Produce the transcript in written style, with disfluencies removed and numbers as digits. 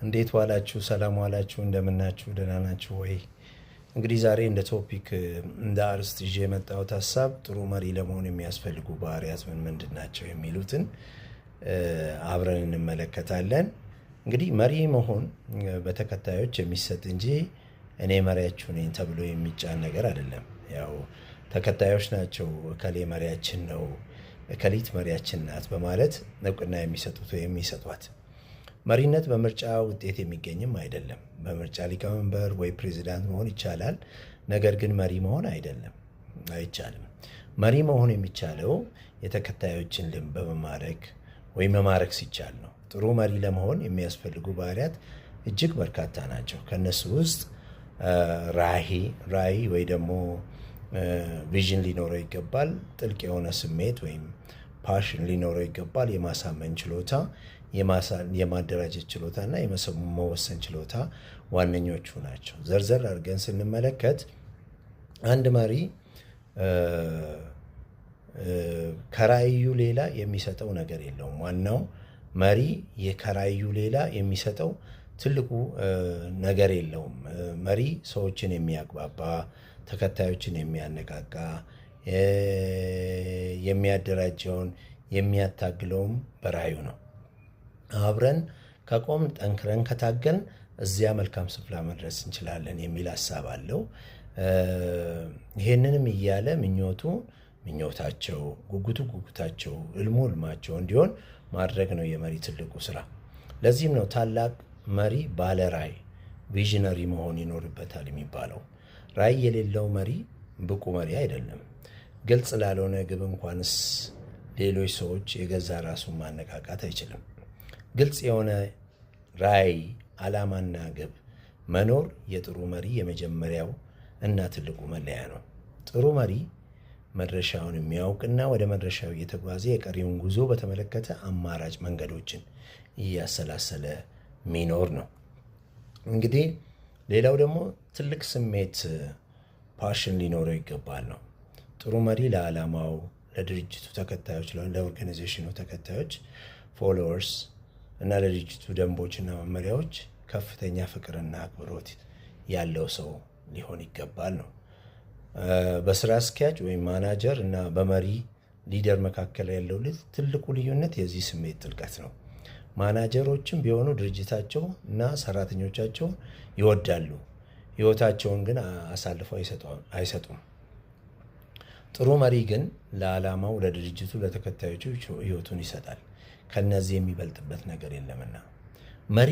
እንዴት ዋላችሁ? ሰላም ዋላችሁ? እንደምናችሁ? ደህና ናችሁ ወይ? እንግዲህ ዛሬ እንደ ቶፒክ እንደ አርዕስት ይዤ የመጣሁት ሀሳብ ጥሩ መሪ ለመሆን የሚያስፈልጉ ባህሪያት ምን ምንድን ናቸው የሚሉትን አብረን እንመለከታለን። እንግዲህ መሪ መሆን በተከታዮች የሚሰጥ እንጂ እኔ መሪያችሁ ነኝ ተብሎ የሚጫን ነገር አይደለም። ያው ተከታዮች ናቸው እከሌ መሪያችን ነው፣ እከሊት መሪያችን ናት በማለት እውቅና የሚሰጡት ወይ የሚሰጧት። መሪነት በምርጫ ውጤት የሚገኝም አይደለም። በምርጫ ሊቀመንበር ወይ ፕሬዚዳንት መሆን ይቻላል፣ ነገር ግን መሪ መሆን አይቻልም። መሪ መሆን የሚቻለው የተከታዮችን ልብ በመማረክ ወይም መማረክ ሲቻል ነው። ጥሩ መሪ ለመሆን የሚያስፈልጉ ባህሪያት እጅግ በርካታ ናቸው። ከነሱ ውስጥ ራዕይ ወይ ደግሞ ቪዥን ሊኖረው ይገባል። ጥልቅ የሆነ ስሜት ወይም ፓሽን ሊኖረው ይገባል። የማሳመን ችሎታ፣ የማደራጀት ችሎታ እና የመወሰን ችሎታ ዋነኞቹ ናቸው። ዘርዘር አድርገን ስንመለከት አንድ መሪ ከራዕዩ ሌላ የሚሰጠው ነገር የለውም። ዋናው መሪ ከራዕዩ ሌላ የሚሰጠው ትልቁ ነገር የለውም። መሪ ሰዎችን የሚያግባባ፣ ተከታዮችን የሚያነቃቃ፣ የሚያደራጀውን የሚያታግለውም በራዕዩ ነው። አብረን ከቆም ጠንክረን ከታገልን እዚያ መልካም ስፍራ መድረስ እንችላለን የሚል ሀሳብ አለው። ይሄንንም እያለ ምኞታቸው፣ ጉጉታቸው፣ ህልማቸው እንዲሆን ማድረግ ነው የመሪ ትልቁ ስራ። ለዚህም ነው ታላቅ መሪ ባለ ራዕይ ቪዥነሪ መሆን ይኖርበታል የሚባለው። ራዕይ የሌለው መሪ ብቁ መሪ አይደለም። ግልጽ ላልሆነ ግብ እንኳንስ ሌሎች ሰዎች የገዛ ራሱን ማነቃቃት አይችልም። ግልጽ የሆነ ራዕይ፣ ዓላማና ግብ መኖር የጥሩ መሪ የመጀመሪያው እና ትልቁ መለያ ነው። ጥሩ መሪ መድረሻውን የሚያውቅና ወደ መድረሻው እየተጓዘ የቀሪውን ጉዞ በተመለከተ አማራጭ መንገዶችን እያሰላሰለ ሚኖር ነው። እንግዲህ ሌላው ደግሞ ትልቅ ስሜት ፓሽን ሊኖረው ይገባል ነው። ጥሩ መሪ ለዓላማው፣ ለድርጅቱ ተከታዮች፣ ለኦርጋናይዜሽኑ ተከታዮች ፎሎወርስ እና ለድርጅቱ ደንቦችና መመሪያዎች ከፍተኛ ፍቅርና አክብሮት ያለው ሰው ሊሆን ይገባል ነው። በስራ አስኪያጅ ወይም ማናጀር እና በመሪ ሊደር መካከል ያለው ትልቁ ልዩነት የዚህ ስሜት ጥልቀት ነው። ማናጀሮችም ቢሆኑ ድርጅታቸው እና ሰራተኞቻቸው ይወዳሉ፣ ህይወታቸውን ግን አሳልፈው አይሰጡም። ጥሩ መሪ ግን ለዓላማው፣ ለድርጅቱ፣ ለተከታዮቹ ህይወቱን ይሰጣል። ከነዚህ የሚበልጥበት ነገር የለምና መሪ